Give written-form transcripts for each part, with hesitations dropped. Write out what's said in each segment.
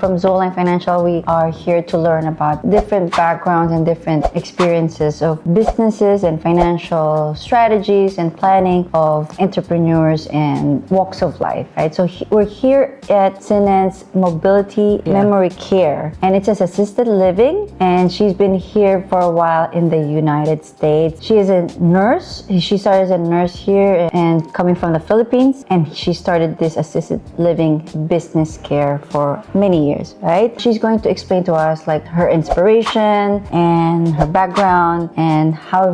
From Zoeline Financial, we are here to learn about different backgrounds and different experiences of businesses and financial strategies and planning of entrepreneurs and walks of life, right? So we're here at Sinen's Mobility Memory Care, and it's an assisted living, and she's been here for a while in the United States. She is a nurse. She started as a nurse here and coming from the Philippines, and she started this assisted living business care for many years, right? She's going to explain to us like her inspiration and her background and how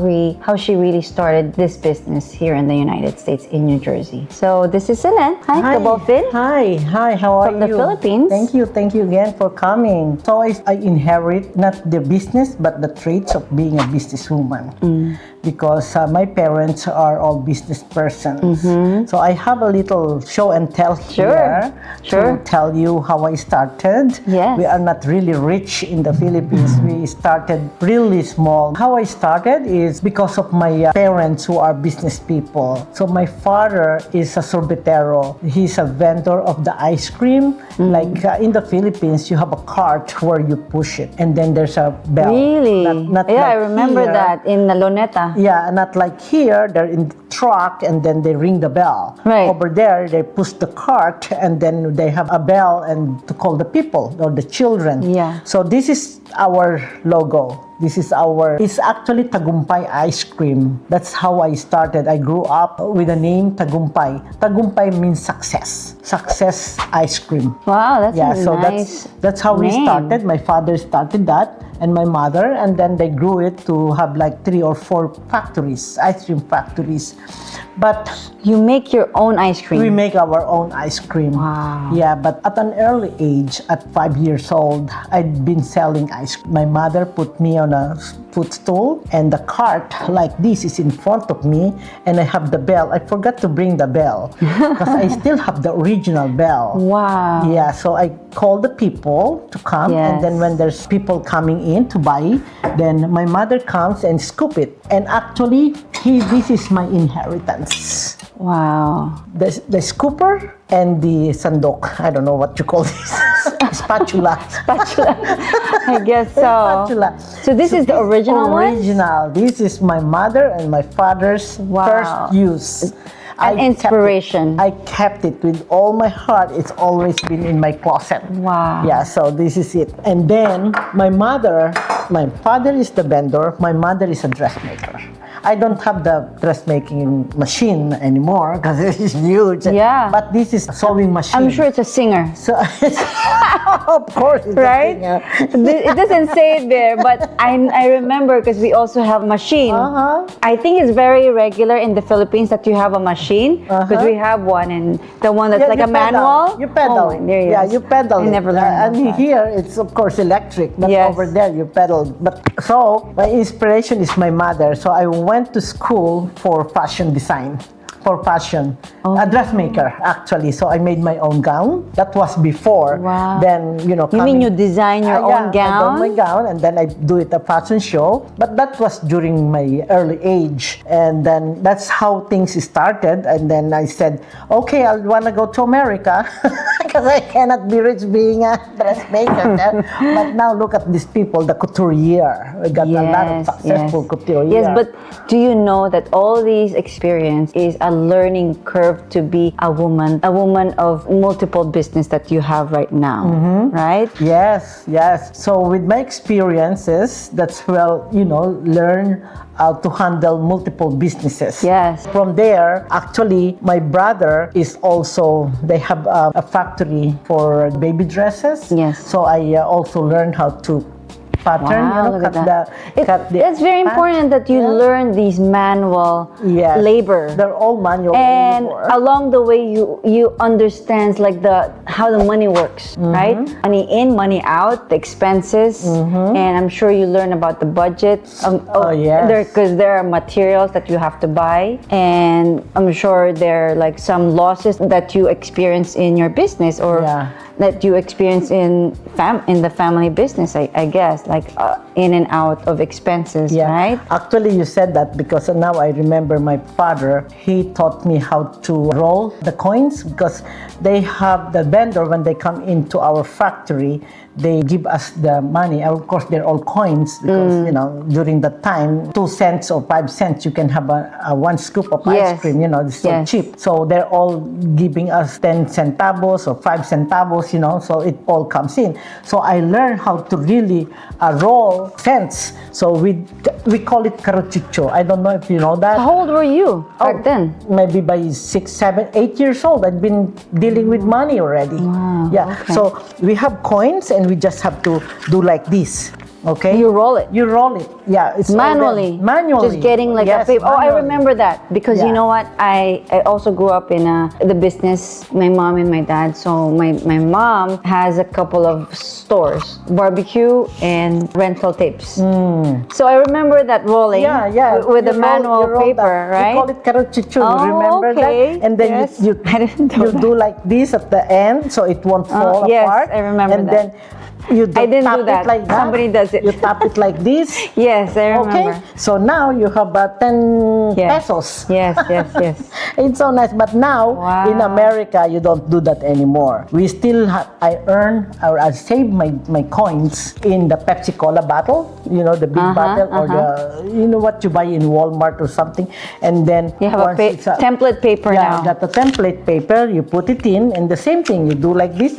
she really started this business here in the United States in New Jersey. So this is Sinen. Hi, Kabofin. Hi, how are you? From the Philippines. Thank you again for coming. So I inherit not the business but the traits of being a businesswoman. Because my parents are all business persons. So I have a little show and tell here to tell you how I started. Yes. We are not really rich in the Philippines. We started really small. How I started is because of my parents who are business people. So my father is a sorbetero. He's a vendor of the ice cream. Like in the Philippines, you have a cart where you push it and then there's a bell. Really? Not yeah, like I remember here. that in the Loneta. Yeah, not like here, they're in the truck and then they ring the bell. Right. Over there, they push the cart and then they have a bell and to call the people or the children. Yeah. So this is our logo. It's actually Tagumpay ice cream. That's how I started. I grew up with the name Tagumpay. Tagumpay means success. Success ice cream. Wow, that's Yeah, a so nice that's how we name. started. My father started that and my mother, and then they grew it to have like 3 or 4 factories, ice cream factories. But you make your own ice cream. we make our own ice cream. Wow. Yeah, but at an early age, at 5 years old, I'd been selling ice cream. My mother put me on a footstool and the cart like this is in front of me and I have the bell. I forgot to bring the bell because I still have the original bell. Wow. Yeah, so I call the people to come and then when there's people coming in to buy, then my mother comes and scoop it. And actually, this is my inheritance. Wow. The scooper and the sandok. I don't know what you call this. Spatula. Spatula. I guess so. Spatula. So this is the original one? Original. This is my mother and my father's first use. An inspiration. I kept it with all my heart. It's always been in my closet. Wow. Yeah, so this is it. And then my father is the vendor. My mother is a dressmaker. I don't have the dressmaking machine anymore because it is huge. Yeah. But this is a sewing machine. I'm sure it's a singer. So, of course, it's right? a singer. It doesn't say it there, but I remember because we also have a machine. I think it's very regular in the Philippines that you have a machine because we have one, and the one that's like a manual. You pedal. Oh, there yeah, you pedal. I never learned. And here it's of course electric, but over there you pedal. But so my inspiration is my mother. So I went to school for fashion design. For fashion, a dressmaker actually. So I made my own gown. That was before. Wow. Then You mean you design your own gown? I do my gown and then I do it a fashion show. But that was during my early age, and then that's how things started. And then I said, okay, I want to go to America because I cannot be rich being a dressmaker there. But now look at these people, the couturier. We got a lot of successful couturier. Yes, but do you know that all these experience is a learning curve to be a woman of multiple business that you have right now, right? Yes. So with my experiences, that's learn how to handle multiple businesses. Yes. From there, actually, my brother is also, they have a factory for baby dresses. Yes. So I also learned how to pattern, it's very important that you learn these manual labor. They're all manual and labor. along the way you understand like how the money works, right? Money in, money out, the expenses, and I'm sure you learn about the budget. Because there are materials that you have to buy, and I'm sure there are like some losses that you experience in your business or that you experience in the family business. I guess like in and out of expenses, right? Actually, you said that because now I remember my father, he taught me how to roll the coins because they have the vendor when they come into our factory, they give us the money. Of course, they're all coins because, you know, during that time, 2 cents or 5 cents, you can have a 1 scoop of ice cream, you know, it's so cheap. So they're all giving us 10 centavos or 5 centavos, you know, so it all comes in. So I learned how to really roll cents. So we call it carochicho. I don't know if you know that. How old were you back then? Maybe by 6, 7, 8 years old, I'd been dealing with money already. Wow, okay. So we have coins and we just have to do like this. Okay. You roll it. You roll it. Yeah. It's manually. Manually. Just getting like a paper. Manually. Oh, I remember that because you know what? I also grew up in the business. My mom and my dad. So my mom has a couple of stores, barbecue and rental tapes. So I remember that rolling. With the manual paper, right? We call it carochicho. You remember that? And then you do like this at the end, so it won't fall apart. Yes, I remember and that. Then you I didn't tap do that. It like that. Somebody does it. You tap it like this. Yes, I remember. Okay, so now you have 10 pesos. Yes. It's so nice. But now in America, you don't do that anymore. We still I earn or I save my coins in the Pepsi Cola bottle. You know, the big bottle or the, you know what you buy in Walmart or something. And then you have a template paper now. You got the template paper, you put it in, and the same thing, you do like this,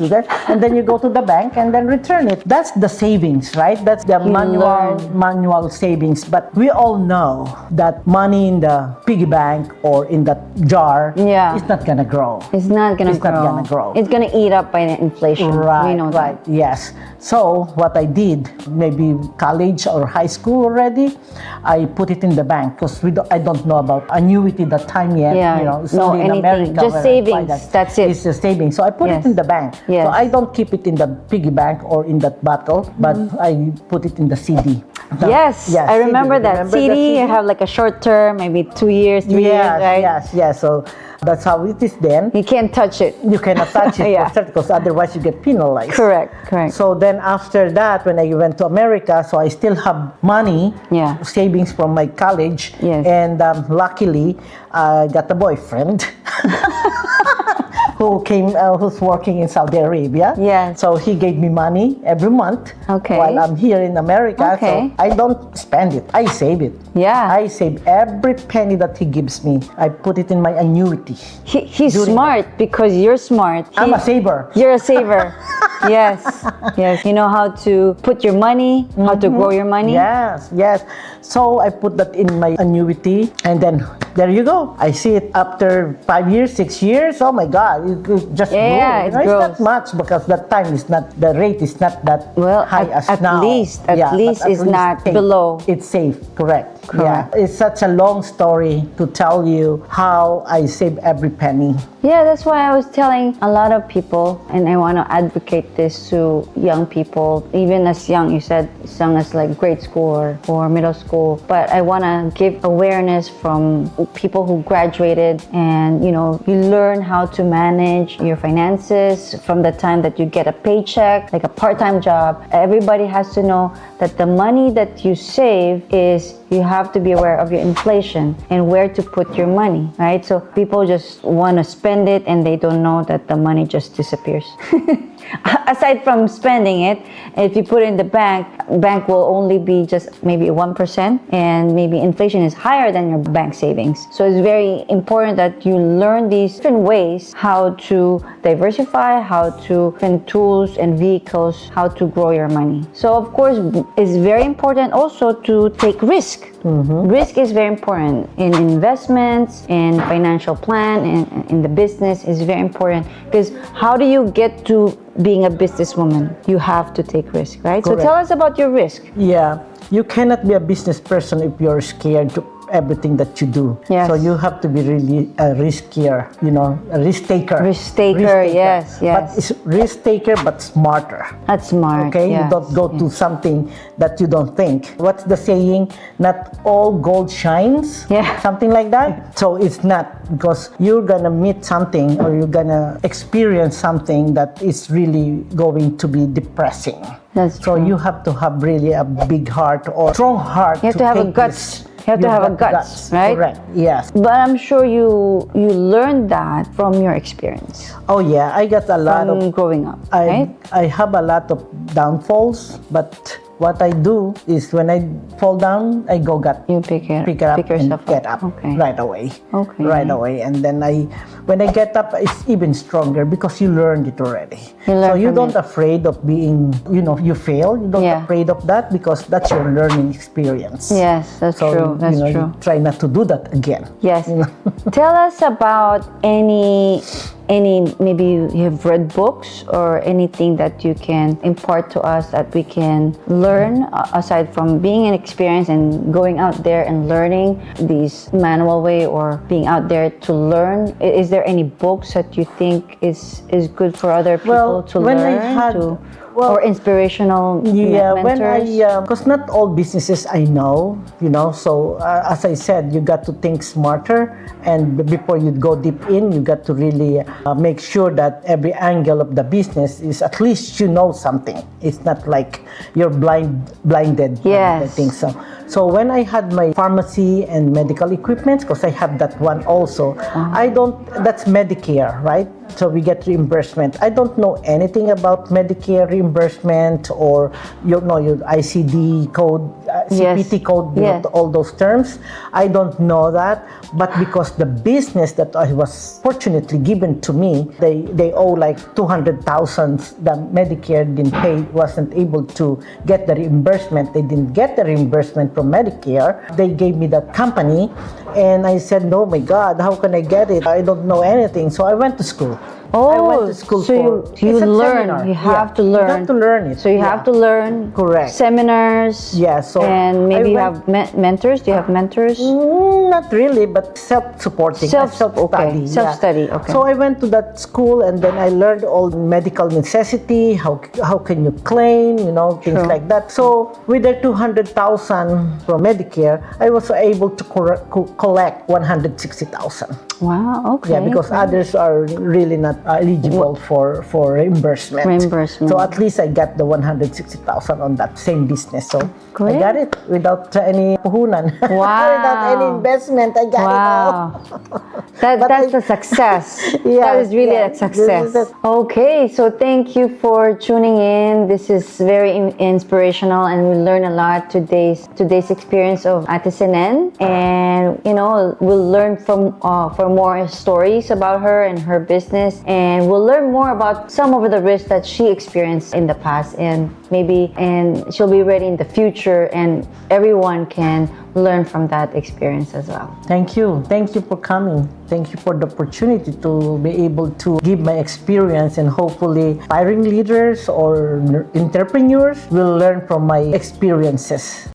and then you go to the bank and then return it. That's the savings, right? That's the manual savings. But we all know that money in the piggy bank or in that jar is not gonna grow. It's not gonna grow. It's gonna eat up by the inflation. Right, we know that. Yes. So what I did, maybe college or high school already, I put it in the bank because I don't know about annuity that time yet. Yeah, you know, it's no, only in anything. America. Just savings. That's it. It's a savings. So I put it in the bank. Yes. So I don't keep it in the piggy bank or in that bottle, but I put it in the CD. Yes, I remember that. CD, you have like a short term, maybe 2 years, 3 years, right? Yes. So that's how it is then. You can't touch it. You cannot touch it because otherwise you get penalized. Correct. So then after that, when I went to America, so I still have money, savings from my college, and luckily I got a boyfriend. Who's working in Saudi Arabia. Yes. So he gave me money every month while I'm here in America. So I don't spend it. I save it. Yeah. I save every penny that he gives me. I put it in my annuity. He's smart because you're smart. I'm a saver. You're a saver. Yes. You know how to put your money, how to grow your money. Yes. So I put that in my annuity, and then there you go. I see it after 5 years, 6 years. Oh my God, it just grew. It grows. It's not much because that time is not, the rate is not that high as now. At least it's not below. It's safe, correct. Yeah, it's such a long story to tell you how I save every penny. Yeah, that's why I was telling a lot of people, and I want to advocate this to young people, even as young, you said, as young as like grade school or middle school. But I want to give awareness from people who graduated, and you learn how to manage your finances from the time that you get a paycheck, like a part-time job. Everybody has to know that the money that you save you have to be aware of your inflation and where to put your money, right? So people just want to spend it and they don't know that the money just disappears. Aside from spending it, if you put it in the bank will only be just maybe 1%, and maybe inflation is higher than your bank savings. So it's very important that you learn these different ways how to diversify, how to different tools and vehicles, how to grow your money. So of course, it's very important also to take risk. Risk is very important in investments, in financial plan, and in the business is very important, because how do you get to being a businesswoman? You have to take risk, right? Correct. So tell us about your risk. Yeah, you cannot be a business person if you're scared to everything that you do. Yes. So you have to be really a riskier, a risk taker. Risk taker, yes, yes. But it's risk taker, but smarter. That's smart. Okay, yes, you don't go to something that you don't think. What's the saying? Not all gold shines. Yeah. Something like that. So it's not, because you're gonna meet something or you're gonna experience something that is really going to be depressing. That's So true. you have to have really a big heart or strong heart. You have to have a take guts. this. You have to have a got guts, right? Correct. Yes. But I'm sure you learned that from your experience, Oh yeah, I got a lot from of. growing up, right? I have a lot of downfalls, but what I do is when I fall down, I go You pick it up pick and yourself get up. up Okay. right away. Okay. Right away, and then when I get up, it's even stronger because you learned it already. You learn So you from don't it. afraid of being, you fail. You don't Yeah. afraid of that because that's your learning experience. Yes, that's So true. That's you true. try not to do that again. Yes. Tell us about any maybe you have read books or anything that you can impart to us that we can learn aside from being an experience and going out there and learning this manual way or being out there to learn. Is there any books that you think is good for other people Well, to when I learn had- to well, or inspirational Yeah, when mentors? because not all businesses I know, so as I said, you got to think smarter, and before you go deep in, you got to really make sure that every angle of the business is at least you know something. It's not like you're blinded. Yes. I think so. So when I had my pharmacy and medical equipment, because I have that one also, that's Medicare, right? So we get reimbursement. I don't know anything about Medicare reimbursement or your ICD code, CPT code, Yes. all those terms. I don't know that, but because the business that I was fortunately given to me, they owe like 200,000. The Medicare didn't pay, wasn't able to get the reimbursement. They didn't get the reimbursement from Medicare. They gave me that company, and I said, "Oh my God, how can I get it? I don't know anything." So I went to school. I went to school so for you it's a learn. seminar. You have Yeah. to learn. You have to learn it. So you have to learn. Correct. Seminars. Yeah, so and maybe you I have mentors. Do you have mentors? Not really, but self-supporting. Okay. Self-study. Self-study, okay. So I went to that school, and then I learned all medical necessity, how can you claim, things True. like that. So with the 200,000 from Medicare, I was able to collect 160,000. Wow. Okay. Yeah, because others are really not eligible for reimbursement. Reimbursement. So at least I got the 160,000 on that same business. So Great. I got it without any puhunan. Wow. Without any investment, I got it all. That's a success. Yeah, That is really yeah. a success. This is Okay, so thank you for tuning in. This is very inspirational, and we learn a lot today's experience of Ate Senen, and we'll learn from more stories about her and her business, and we'll learn more about some of the risks that she experienced in the past, and she'll be ready in the future, and everyone can learn from that experience as well. Thank you for coming. Thank you for the opportunity to be able to give my experience, and hopefully aspiring leaders or entrepreneurs will learn from my experiences.